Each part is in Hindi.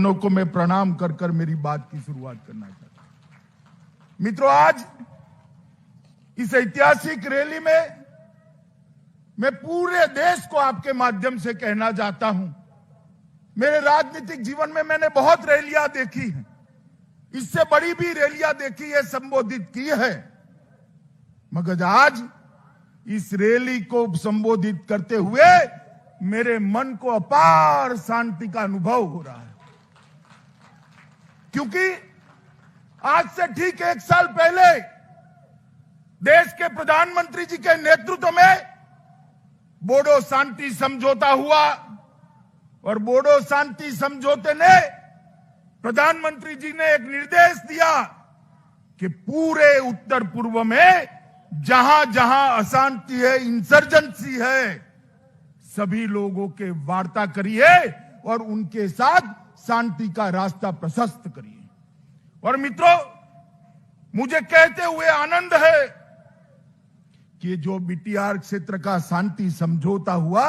बहनों को मैं प्रणाम कर कर मेरी बात की शुरुआत करना चाहता हूं। मित्रों, आज इस ऐतिहासिक रैली में मैं पूरे देश को आपके माध्यम से कहना चाहता हूं, मेरे राजनीतिक जीवन में मैंने बहुत रैलियां देखी हैं, इससे बड़ी भी रैलियां देखी है, संबोधित की है, मगर आज इस रैली को संबोधित करते हुए मेरे मन को अपार शांति का अनुभव हो रहा है। क्योंकि आज से ठीक 1 साल पहले देश के प्रधानमंत्री जी के नेतृत्व में बोडो शांति समझौता हुआ और बोडो शांति समझौते ने प्रधानमंत्री जी ने एक निर्देश दिया कि पूरे उत्तर पूर्व में जहां जहां अशांति है, इंसर्जेंसी है, सभी लोगों के वार्ता करिए और उनके साथ शांति का रास्ता प्रशस्त करिए। और मित्रों, मुझे कहते हुए आनंद है कि जो बीटीआर क्षेत्र का शांति समझौता हुआ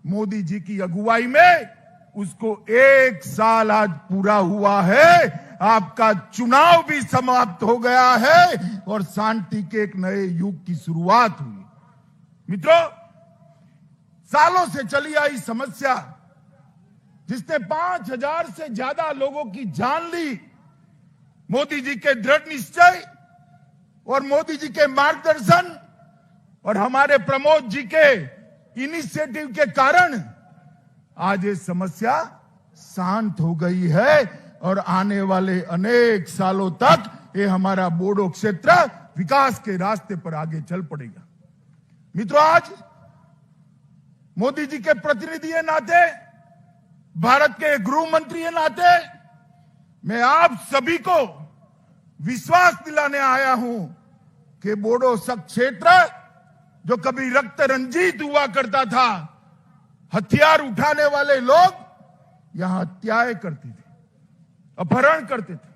मोदी जी की अगुवाई में, उसको 1 साल आज पूरा हुआ है। आपका चुनाव भी समाप्त हो गया है और शांति के एक नए युग की शुरुआत हुई। मित्रों, सालों से चली आई समस्या जिसने 5000 से ज्यादा लोगों की जान ली, मोदी जी के दृढ़ निश्चय और मोदी जी के मार्गदर्शन और हमारे प्रमोद जी के इनिशिएटिव के कारण आज ये समस्या शांत हो गई है और आने वाले अनेक सालों तक ये हमारा बोडो क्षेत्र विकास के रास्ते पर आगे चल पड़ेगा। मित्रों, आज मोदी जी के प्रतिनिधि के नाते, भारत के गृह मंत्री के नाते मैं आप सभी को विश्वास दिलाने आया हूं कि बोडो क्षेत्र जो कभी रक्त रंजित हुआ करता था, हथियार उठाने वाले लोग यहां हत्याएं करते थे, अपहरण करते थे,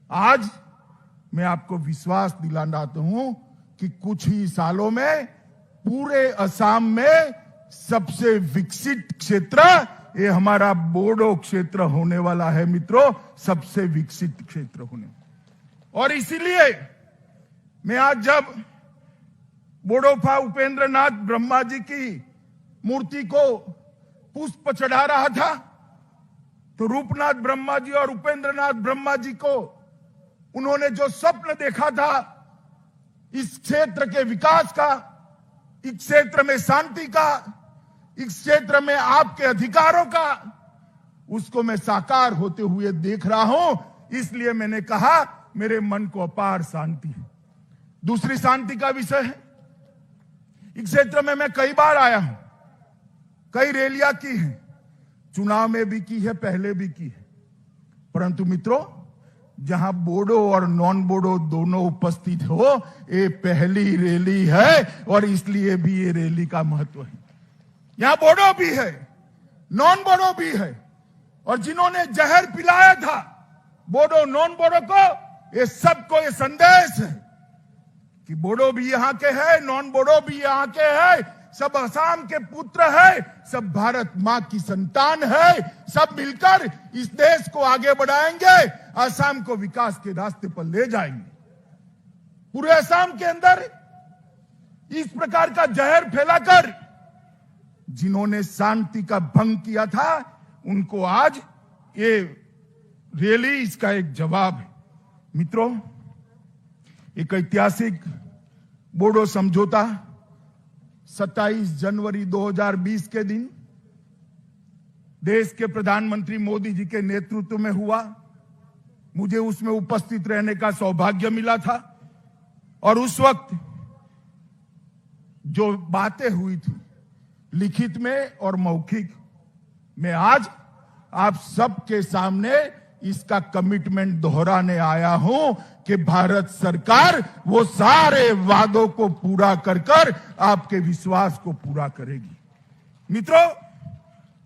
आज मैं आपको विश्वास दिलाना चाहता हूं कि कुछ ही सालों में पूरे असम में सबसे विकसित क्षेत्र ये हमारा बोडो क्षेत्र होने वाला है। मित्रों, सबसे विकसित क्षेत्र होने, और इसीलिए मैं आज जब बोडोफा उपेंद्र नाथ ब्रह्मा जी की मूर्ति को पुष्प चढ़ा रहा था, तो रूपनाथ ब्रह्मा जी और उपेंद्र नाथ ब्रह्मा जी को उन्होंने जो स्वप्न देखा था इस क्षेत्र के विकास का, इस क्षेत्र में शांति का, इस क्षेत्र में आपके अधिकारों का, उसको मैं साकार होते हुए देख रहा हूं। इसलिए मैंने कहा मेरे मन को अपार शांति है। दूसरी शांति का विषय है, इस क्षेत्र में मैं कई बार आया हूं, कई रैलियां की हैं, चुनाव में भी की है, पहले भी की है, परंतु मित्रों, जहां बोडो और नॉन बोडो दोनों उपस्थित हो, ये पहली रैली है और इसलिए भी ये रैली का महत्व है। यहां बोडो भी है, नॉन बोडो भी है, और जिन्होंने जहर पिलाया था बोडो नॉन बोडो को, ये सबको ये संदेश है कि बोडो भी यहां के हैं, नॉन बोडो भी यहां के हैं, सब असम के पुत्र है, सब भारत मां की संतान है, सब मिलकर इस देश को आगे बढ़ाएंगे, असम को विकास के रास्ते पर ले जाएंगे। पूरे असम के अंदर इस प्रकार का जहर फैलाकर जिन्होंने शांति का भंग किया था, उनको आज ये रैली इसका एक जवाब है। मित्रों, एक ऐतिहासिक बोडो समझौता 27 जनवरी 2020 के दिन देश के प्रधानमंत्री मोदी जी के नेतृत्व में हुआ। मुझे उसमें उपस्थित रहने का सौभाग्य मिला था और उस वक्त जो बातें हुई थी लिखित में और मौखिक, मैं आज आप सबके सामने इसका कमिटमेंट दोहराने आया हूं कि भारत सरकार वो सारे वादों को पूरा कर कर आपके विश्वास को पूरा करेगी। मित्रों,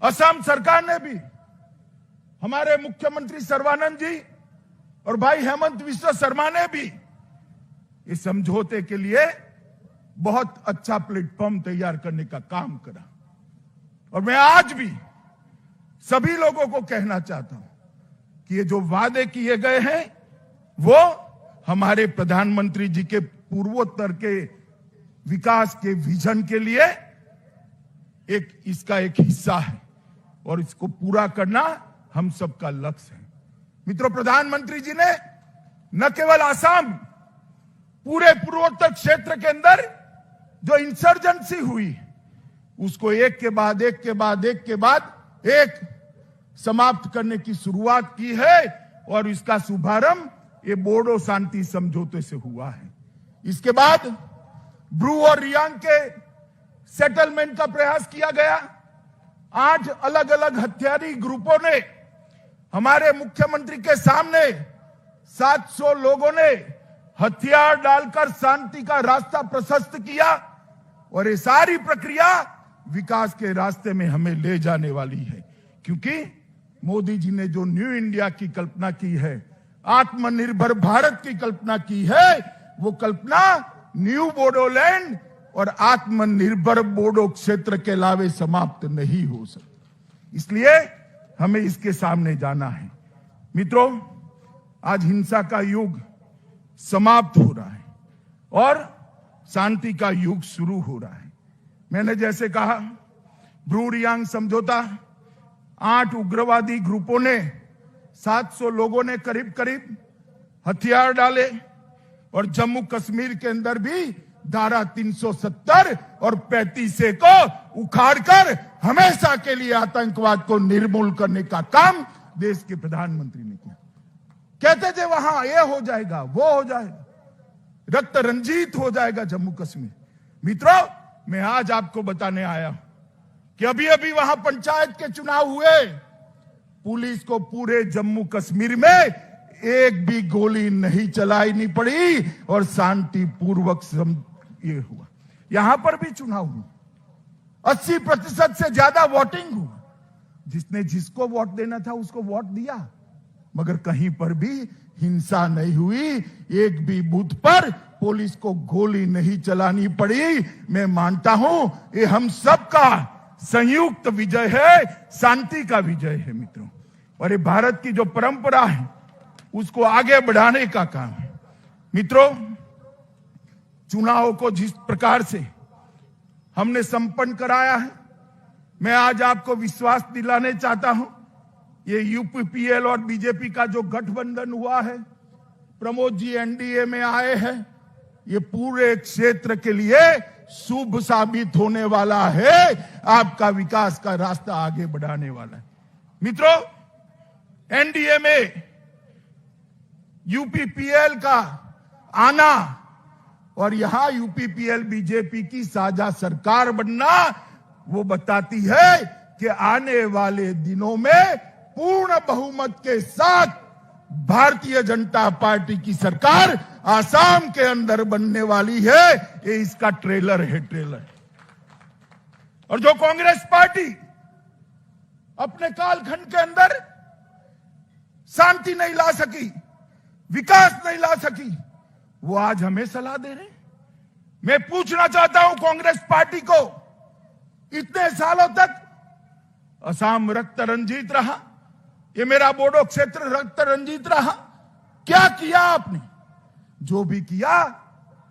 असम सरकार ने भी, हमारे मुख्यमंत्री सर्बानंद जी और भाई हेमंत विश्व शर्मा ने भी इस समझौते के लिए बहुत अच्छा प्लेटफॉर्म तैयार करने का काम करा। और मैं आज भी सभी लोगों को कहना चाहता हूं कि ये जो वादे किए गए हैं वो हमारे प्रधानमंत्री जी के पूर्वोत्तर के विकास के विजन के लिए इसका एक हिस्सा है और इसको पूरा करना हम सबका लक्ष्य है। मित्रों, प्रधानमंत्री जी ने न केवल आसाम, पूरे पूर्वोत्तर क्षेत्र के अंदर जो इंसर्जेंसी हुई उसको एक के बाद एक समाप्त करने की शुरुआत की है और इसका शुभारंभ ये बोडो शांति समझौते से हुआ है। इसके बाद ब्रू और रियांग के सेटलमेंट का प्रयास किया गया। 8 अलग अलग हथियारी ग्रुपों ने हमारे मुख्यमंत्री के सामने 700 लोगों ने हथियार डालकर शांति का रास्ता प्रशस्त किया और ये सारी प्रक्रिया विकास के रास्ते में हमें ले जाने वाली है, क्योंकि मोदी जी ने जो न्यू इंडिया की कल्पना की है, आत्मनिर्भर भारत की कल्पना की है, वो कल्पना न्यू बोडोलैंड और आत्मनिर्भर बोडो क्षेत्र के अलावे समाप्त नहीं हो सकती। इसलिए हमें इसके सामने जाना है। मित्रों, आज हिंसा का युग समाप्त हो रहा है और शांति का युग शुरू हो रहा है। मैंने जैसे कहा, ब्रू रियांग समझौता, 8 उग्रवादी ग्रुपों ने, 700 लोगों ने करीब करीब हथियार डाले और जम्मू कश्मीर के अंदर भी धारा 370 और 35A को उखाड़कर हमेशा के लिए आतंकवाद को निर्मूल करने का काम देश के प्रधानमंत्री ने किया। कहते थे वहां ये हो जाएगा, वो हो जाएगा, रक्त रंजित हो जाएगा जम्मू कश्मीर। मित्रों, मैं आज आपको बताने आया हूं कि अभी अभी वहां पंचायत के चुनाव हुए, पुलिस को पूरे जम्मू कश्मीर में एक भी गोली नहीं चलानी पड़ी और शांतिपूर्वक ये हुआ। यहां पर भी चुनाव हुआ, 80% से ज्यादा वोटिंग हुआ। जिसने जिसको वोट देना था उसको वोट दिया, मगर कहीं पर भी हिंसा नहीं हुई, एक भी बूथ पर पुलिस को गोली नहीं चलानी पड़ी। मैं मानता हूं ये हम सबका संयुक्त विजय है, शांति का विजय है मित्रों। और ये भारत की जो परंपरा है उसको आगे बढ़ाने का काम है। मित्रों, चुनाव को जिस प्रकार से हमने संपन्न कराया है, मैं आज आपको विश्वास दिलाने चाहता हूं, ये यूपीपीएल और बीजेपी का जो गठबंधन हुआ है, प्रमोद जी एनडीए में आए हैं, ये पूरे क्षेत्र के लिए शुभ साबित होने वाला है, आपका विकास का रास्ता आगे बढ़ाने वाला है। मित्रों, एनडीए में यूपीपीएल का आना और यहां यूपीपीएल बीजेपी की साझा सरकार बनना, वो बताती है कि आने वाले दिनों में पूर्ण बहुमत के साथ भारतीय जनता पार्टी की सरकार आसाम के अंदर बनने वाली है। ये इसका ट्रेलर है, ट्रेलर। और जो कांग्रेस पार्टी अपने कालखंड के अंदर शांति नहीं ला सकी, विकास नहीं ला सकी, वो आज हमें सलाह दे रहे हैं। मैं पूछना चाहता हूं कांग्रेस पार्टी को, इतने सालों तक असम रक्त रंजित रहा, ये मेरा बोडो क्षेत्र रक्त रंजित रहा, क्या किया आपने? जो भी किया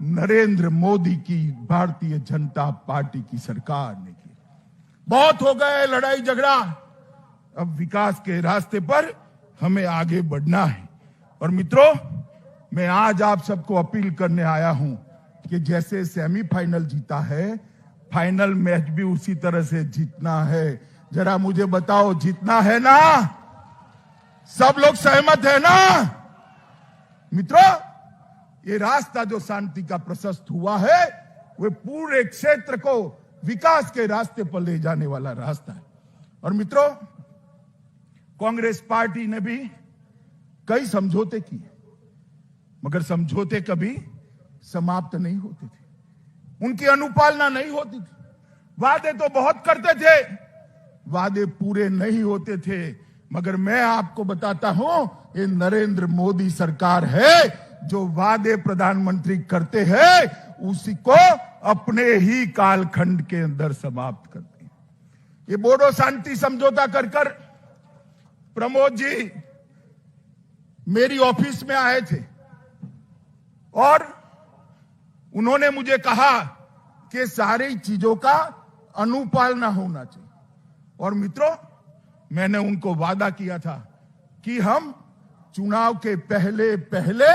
नरेंद्र मोदी की भारतीय जनता पार्टी की सरकार ने किया। बहुत हो गए लड़ाई झगड़ा, अब विकास के रास्ते पर हमें आगे बढ़ना है। और मित्रों, मैं आज आप सबको अपील करने आया हूं कि जैसे सेमीफाइनल जीता है, फाइनल मैच भी उसी तरह से जीतना है। जरा मुझे बताओ, जीतना है ना? सब लोग सहमत है ना? मित्रों, ये रास्ता जो शांति का प्रशस्त हुआ है, वो पूरे क्षेत्र को विकास के रास्ते पर ले जाने वाला रास्ता है। और मित्रों, कांग्रेस पार्टी ने भी कई समझौते किए, मगर समझौते कभी समाप्त नहीं होते थे, उनकी अनुपालना नहीं होती थी। वादे तो बहुत करते थे, वादे पूरे नहीं होते थे। मगर मैं आपको बताता हूं, ये नरेंद्र मोदी सरकार है जो वादे प्रधानमंत्री करते हैं उसी को अपने ही कालखंड के अंदर समाप्त करते हैं। ये बोडो शांति समझौता कर प्रमोद जी मेरी ऑफिस में आए थे और उन्होंने मुझे कहा कि सारी चीजों का अनुपालना होना चाहिए। और मित्रों, मैंने उनको वादा किया था कि हम चुनाव के पहले पहले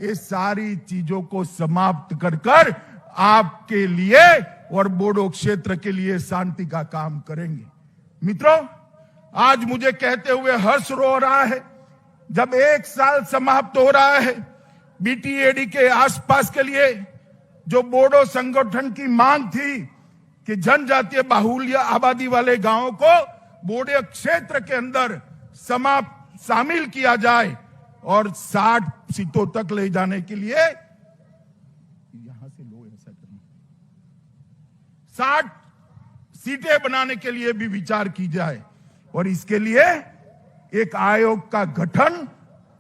ये सारी चीजों को समाप्त कर आपके लिए और बोडो क्षेत्र के लिए शांति का काम करेंगे। मित्रों, आज मुझे कहते हुए हर्ष हो रहा है, जब 1 साल समाप्त हो रहा है बीटीएडी के आसपास के लिए जो बोडो संगठन की मांग थी कि जनजातीय बाहुल्य आबादी वाले गांवों को बोडो क्षेत्र के अंदर शामिल किया जाए और 60 सीटों तक ले जाने के लिए, यहां से लो ऐसा करना, 60 सीटें बनाने के लिए भी विचार की जाए और इसके लिए एक आयोग का गठन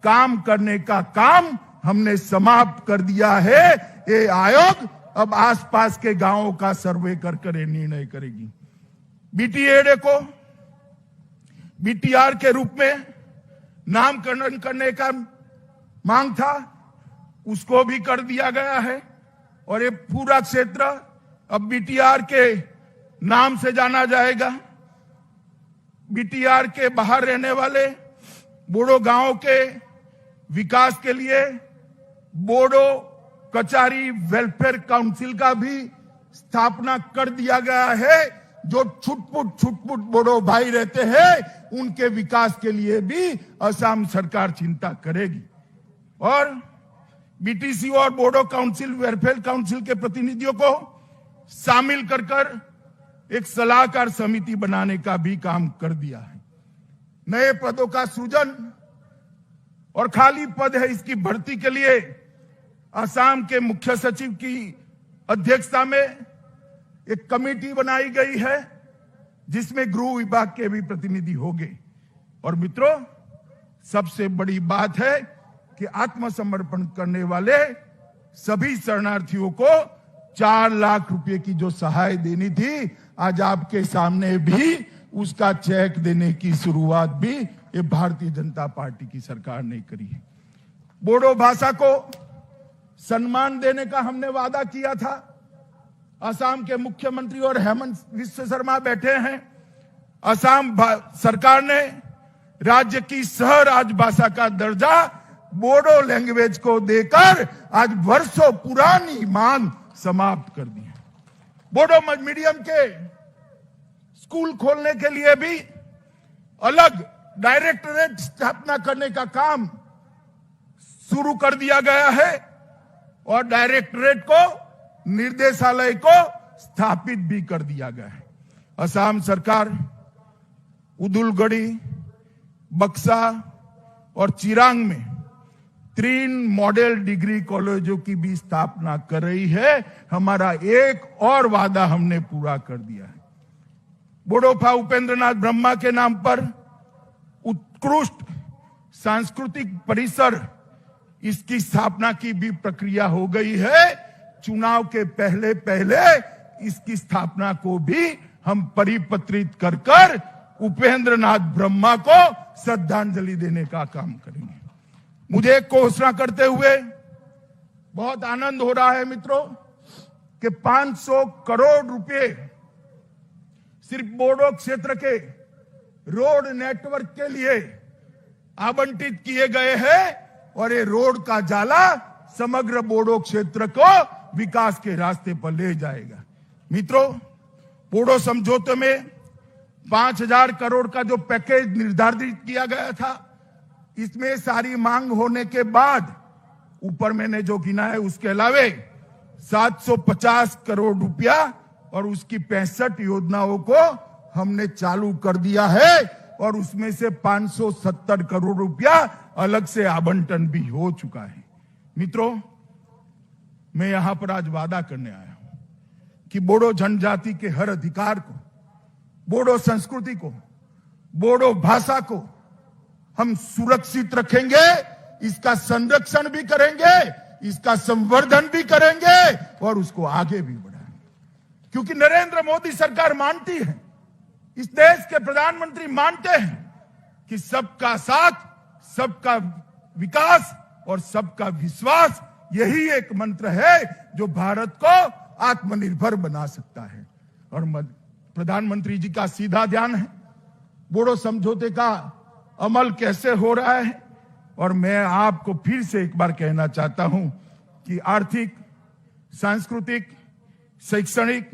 काम करने का काम हमने समाप्त कर दिया है। ये आयोग अब आसपास के गांवों का सर्वे कर निर्णय करेगी। बीटीएडी को बीटीआर के रूप में नामकरण करने का मांग था, उसको भी कर दिया गया है और ये पूरा क्षेत्र अब बीटीआर के नाम से जाना जाएगा। बीटीआर के बाहर रहने वाले बोडो गांवों के विकास के लिए बोडो कचारी वेलफेयर काउंसिल का भी स्थापना कर दिया गया है। जो छुटपुट बोडो भाई रहते हैं उनके विकास के लिए भी असम सरकार चिंता करेगी और बीटीसी और बोडो काउंसिल वेलफेयर काउंसिल के प्रतिनिधियों को शामिल कर एक सलाहकार समिति बनाने का भी काम कर दिया है। नए पदों का सृजन और खाली पद है इसकी भर्ती के लिए असम के मुख्य सचिव की अध्यक्षता में एक कमेटी बनाई गई है जिसमें गृह विभाग के भी प्रतिनिधि होंगे। और मित्रों, सबसे बड़ी बात है कि आत्मसमर्पण करने वाले सभी शरणार्थियों को 4 लाख रुपए की जो सहाय देनी थी, आज आपके सामने भी उसका चेक देने की शुरुआत भी ये भारतीय जनता पार्टी की सरकार ने करी है। बोडो भाषा को सम्मान देने का हमने वादा किया था। असम के मुख्यमंत्री और हेमंत विश्व शर्मा बैठे हैं। असम सरकार ने राज्य की सह राजभाषा का दर्जा बोडो लैंग्वेज को देकर आज वर्षों पुरानी मांग समाप्त कर दी है। बोडो मीडियम के स्कूल खोलने के लिए भी अलग डायरेक्टरेट स्थापना करने का काम शुरू कर दिया गया है और डायरेक्टरेट को निर्देशालय को स्थापित भी कर दिया गया है। असम सरकार उदुलगढ़ी, बक्सा और चिरांग में 3 मॉडल डिग्री कॉलेजों की भी स्थापना कर रही है। हमारा एक और वादा हमने पूरा कर दिया है। बोडोफा उपेंद्रनाथ ब्रह्मा के नाम पर उत्कृष्ट सांस्कृतिक परिसर, इसकी स्थापना की भी प्रक्रिया हो गई है। चुनाव के पहले पहले इसकी स्थापना को भी हम परिपत्रित कर उपेंद्रनाथ ब्रह्मा को श्रद्धांजलि देने का काम करेंगे। मुझे एक घोषणा करते हुए बहुत आनंद हो रहा है मित्रों कि 500 करोड़ रुपए सिर्फ बोडो क्षेत्र के रोड नेटवर्क के लिए आवंटित किए गए हैं और ये रोड का जाला समग्र बोडो क्षेत्र को विकास के रास्ते पर ले जाएगा। मित्रों, बोडो समझौते में 5000 करोड़ का जो पैकेज निर्धारित किया गया था, इसमें सारी मांग होने के बाद ऊपर मैंने जो गिना है उसके अलावे 750 करोड़ रुपया और उसकी 65 योजनाओं को हमने चालू कर दिया है और उसमें से 570 करोड़ रुपया अलग से आवंटन भी हो चुका है। मित्रों, मैं यहां पर आज वादा करने आया हूं कि बोडो जनजाति के हर अधिकार को, बोडो संस्कृति को, बोडो भाषा को हम सुरक्षित रखेंगे, इसका संरक्षण भी करेंगे, इसका संवर्धन भी करेंगे और उसको आगे भी बढ़ाएंगे। क्योंकि नरेंद्र मोदी सरकार मानती है, इस देश के प्रधानमंत्री मानते हैं कि सबका साथ, सबका विकास और सबका विश्वास, यही एक मंत्र है जो भारत को आत्मनिर्भर बना सकता है। और प्रधानमंत्री जी का सीधा ध्यान है बोडो समझौते का अमल कैसे हो रहा है। और मैं आपको फिर से एक बार कहना चाहता हूं कि आर्थिक, सांस्कृतिक, शैक्षणिक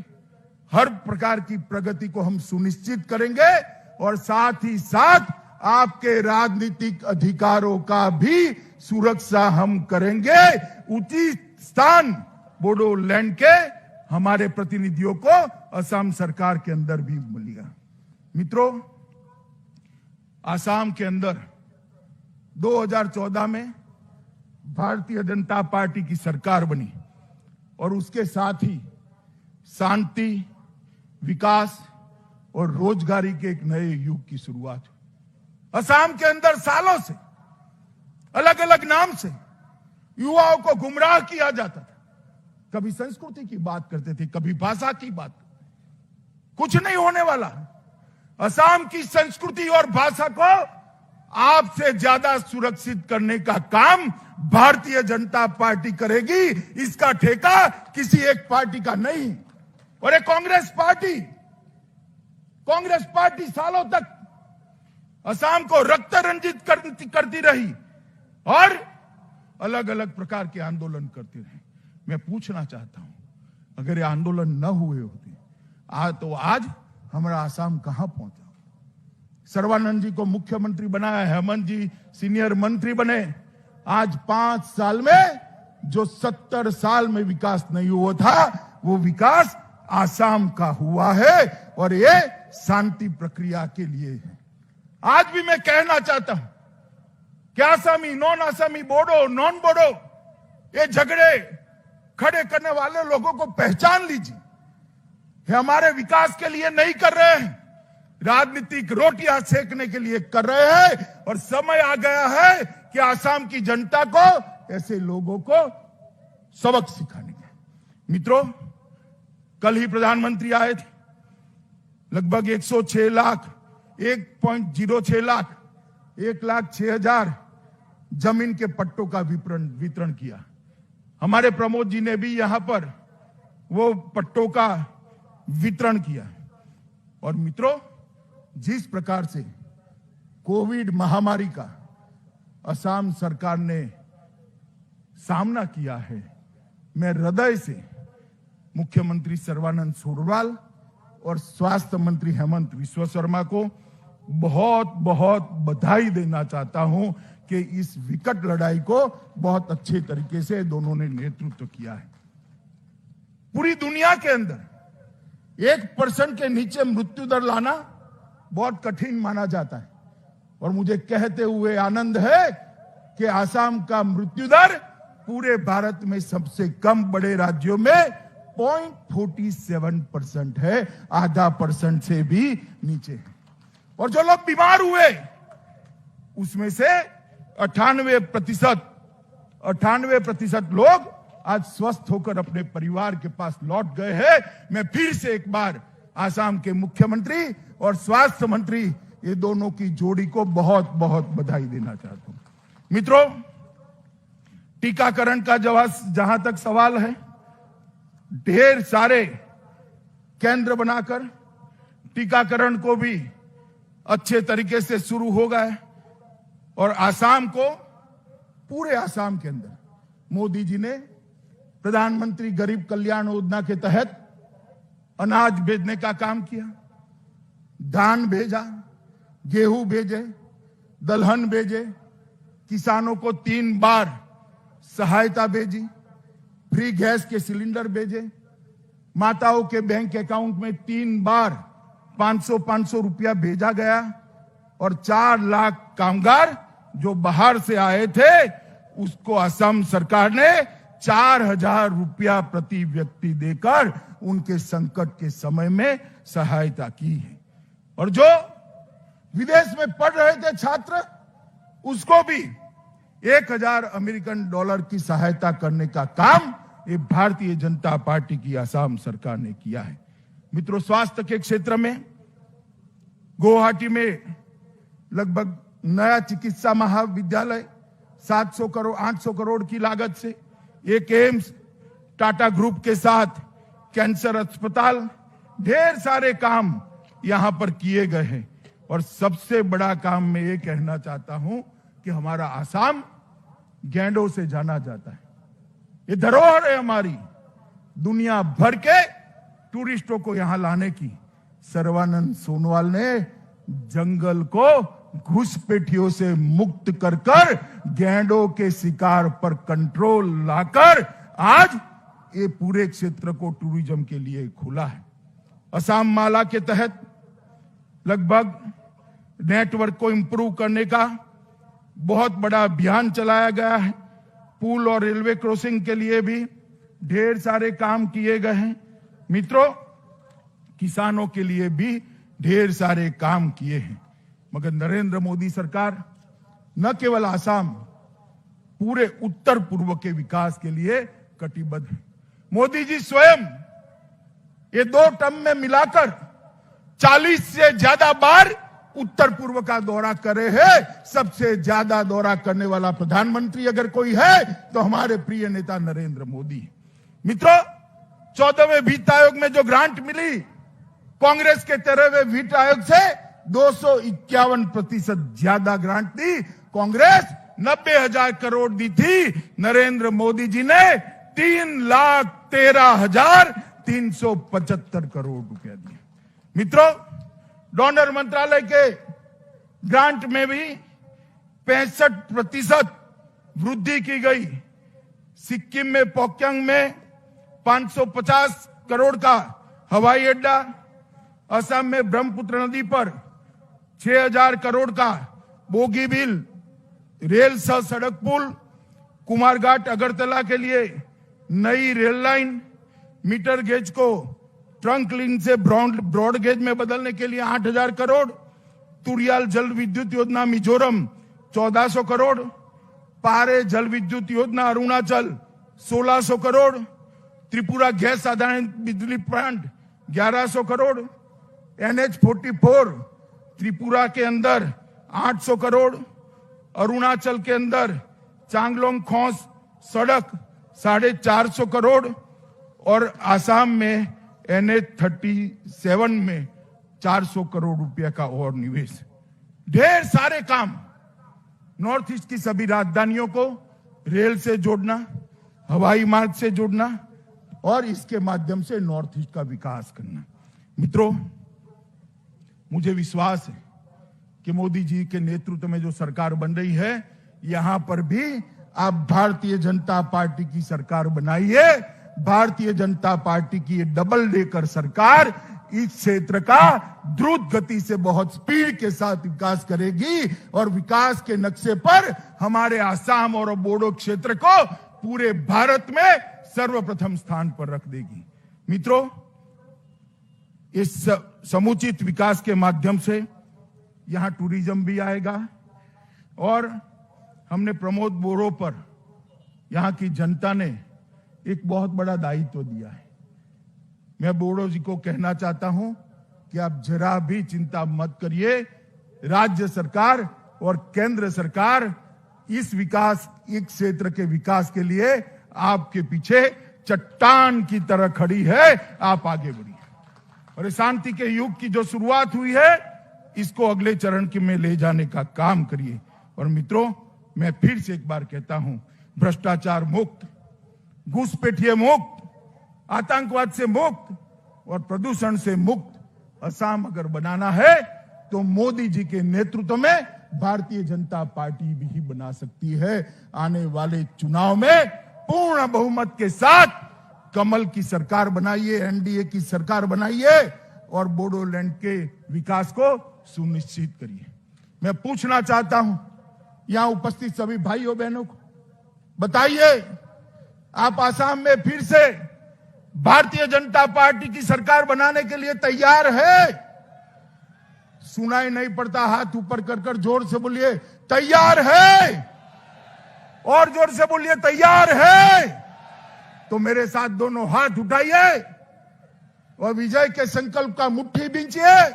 हर प्रकार की प्रगति को हम सुनिश्चित करेंगे और साथ ही साथ आपके राजनीतिक अधिकारों का भी सुरक्षा हम करेंगे। उचित स्थान बोडोलैंड के हमारे प्रतिनिधियों को असम सरकार के अंदर भी मिलेगा। मित्रों, असम के अंदर 2014 में भारतीय जनता पार्टी की सरकार बनी और उसके साथ ही शांति, विकास और रोजगारी के एक नए युग की शुरुआत हुई। असम के अंदर सालों से अलग अलग नाम से युवाओं को गुमराह किया जाता था। कभी संस्कृति की बात करते थे, कभी भाषा की बात। कुछ नहीं होने वाला। असम की संस्कृति और भाषा को आपसे ज्यादा सुरक्षित करने का काम भारतीय जनता पार्टी करेगी। इसका ठेका किसी एक पार्टी का नहीं। और ये कांग्रेस पार्टी सालों तक असम को रक्त रंजित करती रही और अलग अलग प्रकार के आंदोलन करते रहे। मैं पूछना चाहता हूं, अगर ये आंदोलन न हुए होते तो आज हमारा असम कहां पहुंचा। सर्बानंद जी को मुख्यमंत्री बनाया, हेमंत जी सीनियर मंत्री बने। आज 5 साल में जो 70 साल में विकास नहीं हुआ था, वो विकास असम का हुआ है और ये शांति प्रक्रिया के लिए है। आज भी मैं कहना चाहता हूं कि असमी, नॉन असमी, बोडो, नॉन बोडो, ये झगड़े खड़े करने वाले लोगों को पहचान लीजिए। ये हमारे विकास के लिए नहीं कर रहे हैं, राजनीतिक रोटियां सेकने के लिए कर रहे हैं। और समय आ गया है कि असम की जनता को ऐसे लोगों को सबक सिखाने का। मित्रों, कल ही प्रधानमंत्री आए थे। लगभग 106 लाख, 1.06 लाख, 1,06,000 जमीन के पट्टों का वितरण किया। हमारे प्रमोद जी ने भी यहां पर वो पट्टों का वितरण किया। और मित्रों, जिस प्रकार से कोविड महामारी का असम सरकार ने सामना किया है, मैं हृदय से मुख्यमंत्री सर्बानंद सोनोवाल और स्वास्थ्य मंत्री हेमंत विश्व शर्मा को बहुत बहुत बधाई देना चाहता हूं कि इस विकट लड़ाई को बहुत अच्छे तरीके से दोनों ने नेतृत्व किया है। पूरी दुनिया के अंदर 1% के नीचे मृत्यु दर लाना बहुत कठिन माना जाता है और मुझे कहते हुए आनंद है कि असम का मृत्यु दर पूरे भारत में सबसे कम बड़े राज्यों में 0.47% है, 0.5% से भी नीचे है। और जो लोग बीमार हुए उसमें से 98% लोग आज स्वस्थ होकर अपने परिवार के पास लौट गए हैं। मैं फिर से एक बार असम के मुख्यमंत्री और स्वास्थ्य मंत्री, ये दोनों की जोड़ी को बहुत बहुत बधाई देना चाहता हूं। मित्रों, टीकाकरण का जहां तक सवाल है, ढेर सारे केंद्र बनाकर टीकाकरण को भी अच्छे तरीके से शुरू हो गए और असम को, पूरे असम के अंदर मोदी जी ने प्रधानमंत्री गरीब कल्याण योजना के तहत अनाज भेजने का काम किया। धान भेजा, गेहूं भेजे, दलहन भेजे, किसानों को 3 बार सहायता भेजी, फ्री गैस के सिलेंडर भेजे, माताओं के बैंक अकाउंट में 3 बार 500 रुपया भेजा गया और 4 लाख कामगार जो बाहर से आए थे उसको असम सरकार ने 4,000 रुपया प्रति व्यक्ति देकर उनके संकट के समय में सहायता की है। और जो विदेश में पढ़ रहे थे छात्र, उसको भी 1,000 अमेरिकन डॉलर की सहायता करने का काम ये भारतीय जनता पार्टी की असम सरकार ने किया है। मित्रों, स्वास्थ्य के क्षेत्र में गुवाहाटी में लगभग नया चिकित्सा महाविद्यालय 700 करोड़ 800 करोड़ की लागत से, एक एम्स, टाटा ग्रुप के साथ कैंसर अस्पताल, ढेर सारे काम यहां पर किए गए हैं। और सबसे बड़ा काम मैं ये कहना चाहता हूं कि हमारा आसाम गैंडों से जाना जाता है। ये धरोहर है हमारी, दुनिया भर के टूरिस्टों को यहां लाने की। सर्बानंद सोनोवाल ने जंगल को घुसपैठियों से मुक्त कर कर गैंडों के शिकार पर कंट्रोल लाकर आज ये पूरे क्षेत्र को टूरिज्म के लिए खुला है। असम माला के तहत लगभग नेटवर्क को इंप्रूव करने का बहुत बड़ा अभियान चलाया गया है। पुल और रेलवे क्रॉसिंग के लिए भी ढेर सारे काम किए गए हैं। मित्रों, किसानों के लिए भी ढेर सारे काम किए हैं। मगर नरेंद्र मोदी सरकार न केवल आसाम, पूरे उत्तर पूर्व के विकास के लिए कटिबद्ध है। मोदी जी स्वयं ये 2 टर्म में मिलाकर 40 से ज्यादा बार उत्तर पूर्व का दौरा करे हैं। सबसे ज्यादा दौरा करने वाला प्रधानमंत्री अगर कोई है तो हमारे प्रिय नेता नरेंद्र मोदी। मित्रों, 14वें वित्त आयोग में जो ग्रांट मिली, कांग्रेस के 13वें वित्त आयोग से 251% ज्यादा ग्रांट दी। कांग्रेस 90,000 करोड़ दी थी, नरेंद्र मोदी जी ने 3,13,375 करोड़ रुपया दिए। मित्रों, डोनर मंत्रालय के ग्रांट में भी 65% वृद्धि की गई। सिक्किम में पोक्यांग में 550 करोड़ का हवाई अड्डा, असम में ब्रह्मपुत्र नदी पर 6,000 करोड़ का बोगीबिल रेल सह सड़क पुल, कुमारघाट अगरतला के लिए नई रेल लाइन, मीटर गेज को ट्रंक लिंक से ब्रॉड गेज में बदलने के लिए 8,000 करोड़, तुरियाल जल विद्युत योजना मिजोरम 1,400 करोड़, पारे जल विद्युत योजना अरुणाचल 1,600 करोड़, त्रिपुरा गैस आधारित बिजली प्लांट 1,100 करोड़, NH44 त्रिपुरा के अंदर 800 करोड़, अरुणाचल के अंदर चांगलोंग खोस सड़क 450 करोड़ और आसाम में NH37 में 400 करोड़ रुपया का और निवेश। ढेर सारे काम। नॉर्थ ईस्ट की सभी राजधानियों को रेल से जोड़ना, हवाई मार्ग से जोड़ना और इसके माध्यम से नॉर्थ ईस्ट का विकास करना। मित्रों, मुझे विश्वास है कि मोदी जी के नेतृत्व में जो सरकार बन रही है, यहां पर भी आप भारतीय जनता पार्टी की सरकार बनाइए। भारतीय जनता पार्टी की ये डबल डेकर सरकार इस क्षेत्र का द्रुत गति से बहुत स्पीड के साथ विकास करेगी और विकास के नक्शे पर हमारे आसाम और बोडो क्षेत्र को पूरे भारत में सर्वप्रथम स्थान पर रख देगी। मित्रों, इस समुचित विकास के माध्यम से यहां टूरिज्म भी आएगा और हमने प्रमोद बोरो पर यहां की जनता ने एक बहुत बड़ा दायित्व दिया है। मैं बोडो जी को कहना चाहता हूं कि आप जरा भी चिंता मत करिए। राज्य सरकार और केंद्र सरकार इस क्षेत्र के विकास के लिए आपके पीछे चट्टान की तरह खड़ी है। आप आगे बढ़िए और शांति के युग की जो शुरुआत हुई है, इसको अगले चरण में ले जाने का काम करिए। और मित्रों, मैं फिर से एक बार कहता हूं, भ्रष्टाचार मुक्त, घुसपैठिए मुक्त, आतंकवाद से मुक्त और प्रदूषण से मुक्त असम अगर बनाना है तो मोदी जी के नेतृत्व में भारतीय जनता पार्टी भी बना सकती है। आने वाले चुनाव में पूर्ण बहुमत के साथ कमल की सरकार बनाइए, एनडीए की सरकार बनाइए और बोडोलैंड के विकास को सुनिश्चित करिए। मैं पूछना चाहता हूं यहां उपस्थित सभी भाइयों बहनों को, बताइए, आप आसाम में फिर से भारतीय जनता पार्टी की सरकार बनाने के लिए तैयार है? सुनाई नहीं पड़ता, हाथ ऊपर कर जोर से बोलिए, तैयार है। और जोर से बोलिए, तैयार है। तो मेरे साथ दोनों हाथ उठाइए और विजय के संकल्प का मुट्ठी बींचिए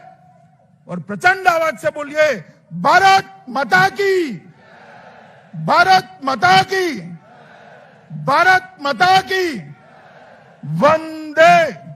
और प्रचंड आवाज से बोलिए, भारत माता की, भारत माता की, भारत माता की, वंदे